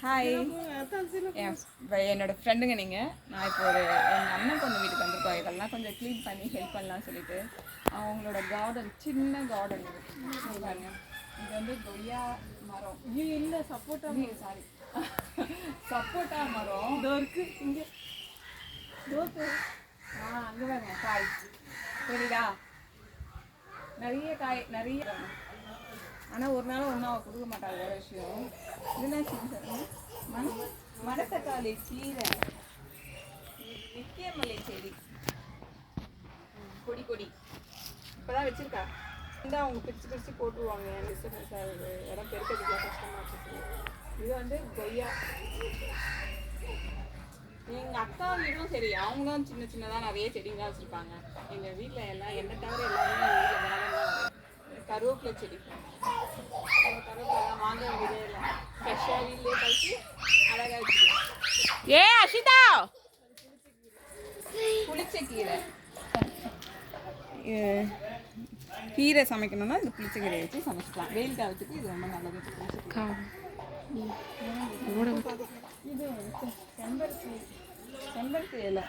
Hi, என்னோட ஃப்ரெண்டுங்க நீங்கள். நான் இப்போ எங்கள் அண்ணன் பொண்ணு வீட்டுக்கு வந்திருக்கோம். இதெல்லாம் கொஞ்சம் க்ளீன் பண்ணி ஹெல்ப் பண்ணலாம்னு சொல்லிட்டு அவங்களோட கார்டன், சின்ன கார்டன் இது பாருங்க. இது வந்து கொய்யா மரம் இல்லை, சப்போட்டா சாரி சப்போட்டா மரம் இதோ இருக்கு இங்கே. அங்கே பாருங்க காய் சரிடா, நிறைய காய் நிறைய. ஆனால் ஒரு நாள் ஒன்றும் அவள் கொடுக்க மாட்டாள், வேறு விஷயம். இதுனா மணத்தக்காளி கீரை, நித்தியமல்லி செடி, கொடி கொடி இப்போதான் வச்சிருக்கா. இந்த அவங்க பிரித்து பிரித்து போட்டுருவாங்க, டிஸ்டர்பன்ஸாக இடம் பெருக்கிறதுக்குலாம் கஷ்டமாக இருக்குது. இது வந்து கொய்யா. எங்கள் அக்கா வீடும் சரி, அவங்களும் சின்ன சின்னதாக நிறைய செடிங்களாம் வச்சுருப்பாங்க. எங்கள் வீட்டில் எல்லாம் என்ன தவிர எல்லாருமே வீட்டில் வேலைலாம். கருவேப்பிலை செடி, கருவேப்பிலை வாங்க வேண்டியதே இல்லை, ஃப்ரெஷ்ஷாக வீட்டிலே கழிச்சு அழகாக வச்சுக்கலாம். ஏ அஷிதா, புளிச்ச கீரை. கீரை சமைக்கணும்னா இந்த புளிச்ச கீரையை வச்சு சமைச்சிக்கலாம். வெயில் காலத்துக்கு இது ரொம்ப நல்லது. இது செம்பருத்தி, செம்பருத்தி இலை,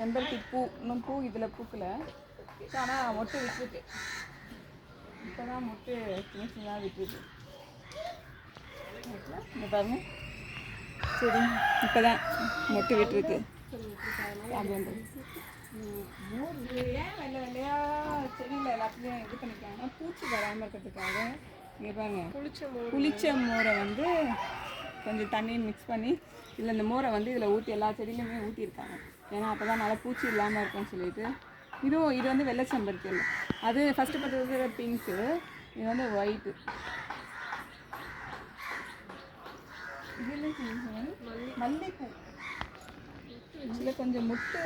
செம்பருத்தி பூ. இன்னும் பூ இதில் பூக்கல, ஆனால் மொட்டு விட்டுருக்கு. இப்போ தான் மொட்டு சின்ன சின்னதாக விட்டுருக்கு. இந்த பாருங்க, சரி இப்போ தான் மொட்டு விட்டுருக்கு. அப்படின்றது ஏன் வெள்ளை வெள்ளையா செடியில் எல்லாத்துலேயும் இது பண்ணிக்காங்கன்னா பூச்சி வராமல் இருக்கிறதுக்காக. இங்கே பாருங்க, புளிச்ச மோரை வந்து கொஞ்சம் தண்ணி மிக்ஸ் பண்ணி இதில் இந்த மோரை வந்து இதில் ஊற்றி எல்லா செடியிலையுமே ஊற்றிருக்காங்க. ஏன்னா அப்போ தான் நல்லா பூச்சி இல்லாமல் இருக்குன்னு சொல்லிட்டு. இது வந்து வெள்ளை செம்பருத்தி இல்லை, அது ஃபஸ்ட்டு பார்த்தது பிங்க்கு, இது வந்து ஒயிட்டு. மல்லிப்பூ இதில் கொஞ்சம் முட்டு.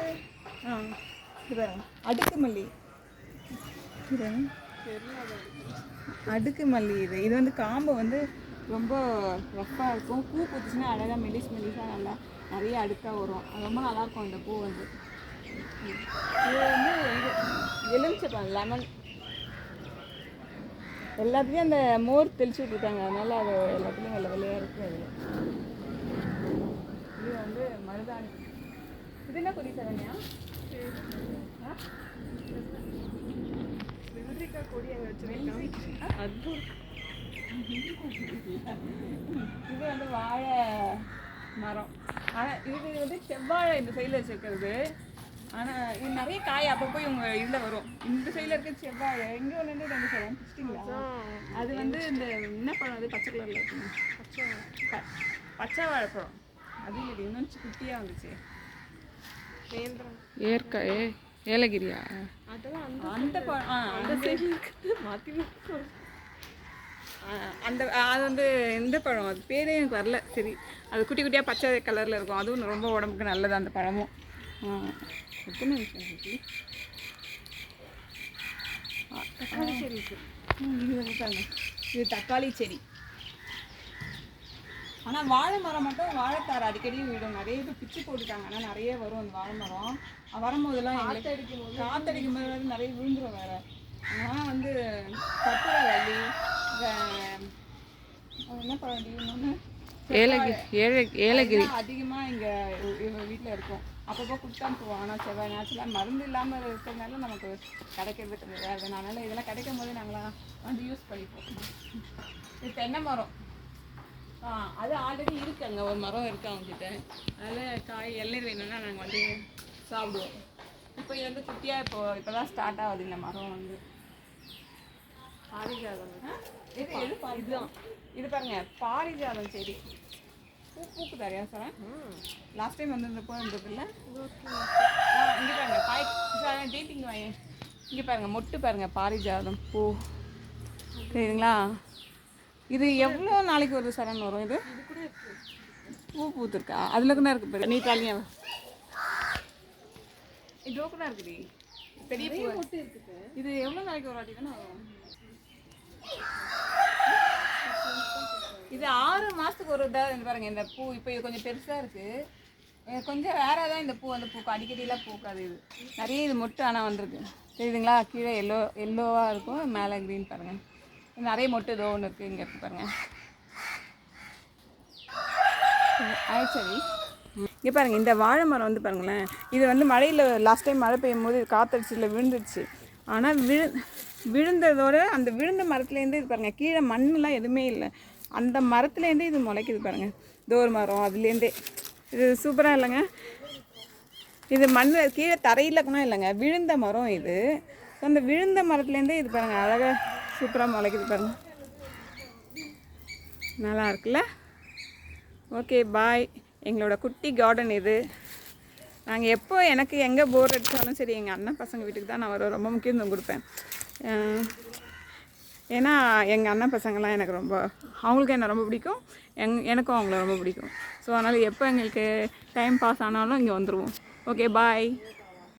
இது அடுக்கு மல்லி, அடுக்கு மல்லி. இது வந்து காம்பு வந்து ரொம்ப ரஃப்பாக இருக்கும். பூ பூத்துச்சுன்னா அழகாக மெலிசாக நல்லா நிறைய அடுக்காக வரும். அது ரொம்ப நல்லாயிருக்கும் இந்த பூ வந்து. இது வந்து எலுமிச்சப்பழம், லெமன். எல்லாத்துலேயும் அந்த மோர் தெளிச்சு விட்ருக்காங்க, அதனால அது எல்லாத்துலேயும் வெள்ளை வெள்ளையாக இருக்குது. அதில் இது வந்து மருதாணி. இது என்ன கொடி சரண்யா? வெள்ளரிக்காய் கொடி அங்கே வச்சுருக்கேன். அது இது வந்து வாழை மரம். ஆனால் இது வந்து செவ்வாழை இந்த சைடில் வச்சுருக்கிறது. ஆனால் இது நிறைய காய் அப்பப்போ இவங்க இதில் வரும். இந்த சைடில் இருக்க செவ்வாழை, இங்கே ஒன்று ரெண்டு பழம் பிடிச்சிட்டிங்களா? அது வந்து இந்த என்ன பழம், அது பச்சை கலரில் இருக்குங்க, பச்சை வாழைப்பழம். அது இல்லை, இன்னும் குட்டியாக வந்துச்சு. ஏலகிரியா? அதெல்லாம் அந்த பழம். அந்த சைடில் மாற்றி அந்த அது வந்து இந்த பழம், அது பேரே எனக்கு வரல. சரி, அது குட்டி குட்டியாக பச்சை கலரில் இருக்கும். அதுவும் ரொம்ப உடம்புக்கு நல்லது அந்த பழமும். எத்தனை நிமிஷம் இருக்குது? தக்காளி செடி இருக்குது. இது தக்காளி செடி. ஆனால் வாழை மரம் மட்டும் வாழைத்தார் அடிக்கடி விடும். நிறைய இது பிச்சு போட்டுட்டாங்க, ஆனால் நிறைய வரும் அந்த வாழை மரம். வரும்போதெல்லாம் காற்றடிக்கும் போது நிறைய விழுந்துடும் வேறு. ஆனால் வந்து கற்பூரவள்ளி, என்ன பழம் இன்னொன்று ஏலகிரி அதிகமாக இங்கே வீட்டில் இருக்கும். அப்பப்போ கொடுத்தா போவோம். ஆனால் செவ்வாய் நேச்சுரலாக மருந்து இல்லாமல் இருக்கிறதுனால நமக்கு கிடைக்கிறது கொஞ்சம் வேறு. அதனால் இதெல்லாம் கிடைக்கும் போது நாங்களாம் வந்து யூஸ் பண்ணிப்போம். இது தென்னை மரம். அது ஆல்ரெடி இருக்குது, அங்கே ஒரு மரம் இருக்குது அவங்ககிட்ட. அதில் காய் இளநீர் வேணும்னா நாங்கள் வந்து சாப்பிடுவோம். இப்போ இது வந்து குட்டியாக இப்போ தான் ஸ்டார்ட் ஆகுது இந்த மரம் வந்து. பாரிஜாதம் இதுதான். இது பாருங்க, பாரிஜாதம் செடி பூக்கு தரையா சார். லாஸ்ட் டைம் வந்துருந்தப்போ இருந்ததில்ல. இங்கே பாருங்க சார், டேட்டிங் வாங்க. இங்கே பாருங்க மொட்டு பாருங்க, பாரிஜாதம் பூ சரிங்களா? இது எவ்வளோ நாளைக்கு ஒரு சரண் வரும்? இது பூ பூத்துருக்கா? அதில் கூட இருக்கு பாரு, நீ தாலியா இதோ கூட இருக்குது பெரிய பூ இருக்குது. இது எவ்வளோ நாளைக்கு ஒரு வாட்டி தானே வரும்? இது 6 மாதத்துக்கு ஒரு இதாக பாருங்கள். இந்த பூ இப்போ இது கொஞ்சம் பெருசாக இருக்குது, கொஞ்சம் வேறு தான் இந்த பூ வந்து பூக்கும், அடிக்கடியெலாம் பூக்காது. இது நிறைய இது மொட்டு ஆனால் வந்திருக்கு தெரியுதுங்களா? கீழே எல்லோவாக இருக்கும், மேலே க்ரீன் பாருங்கள். நிறைய மொட்டு ஏதோ ஒன்று இருக்குது. இங்கே இருக்குது பாருங்கள். ஆக்சுவலி இங்கே பாருங்கள், இந்த வாழை மரம் வந்து பாருங்களேன், இது வந்து மழையில் லாஸ்ட் டைம் மழை பெய்யும் போது காற்றடிச்சில் விழுந்துருச்சு. ஆனால் விழுந்ததோட அந்த விழுந்த மரத்துலேருந்து இது பாருங்கள், கீழே மண்ணெலாம் எதுவுமே இல்லை. அந்த மரத்துலேருந்தே இது முளைக்குது பாருங்கள், தோர் மரம் அதுலேருந்தே. இது சூப்பராக இல்லைங்க. இது மண் கீழே தரையில் கூட இல்லைங்க, விழுந்த மரம் இது. அந்த விழுந்த மரத்துலேருந்தே இது பாருங்கள் அழகாக சூப்பராக முளைக்குது பாருங்கள். நல்லா இருக்குல்ல? Okay bye. எங்களோட குட்டி கார்டன் இது. நாங்கள் எப்போ எனக்கு எங்கே போர் அடித்தாலும் சரி, எங்கள் அண்ணன் பசங்க வீட்டுக்கு தான் நான் ரொம்ப முக்கியத்துவம் கொடுப்பேன். ஏன்னா எங்கள் அண்ணன் பசங்கள்லாம் எனக்கு ரொம்ப, அவங்களுக்கு என்ன ரொம்ப பிடிக்கும், எனக்கும் அவங்கள ரொம்ப பிடிக்கும். ஸோ அதனால் எப்போ எங்களுக்கு டைம் பாஸ் ஆனாலும் இங்கே வந்துடுவோம். Okay bye.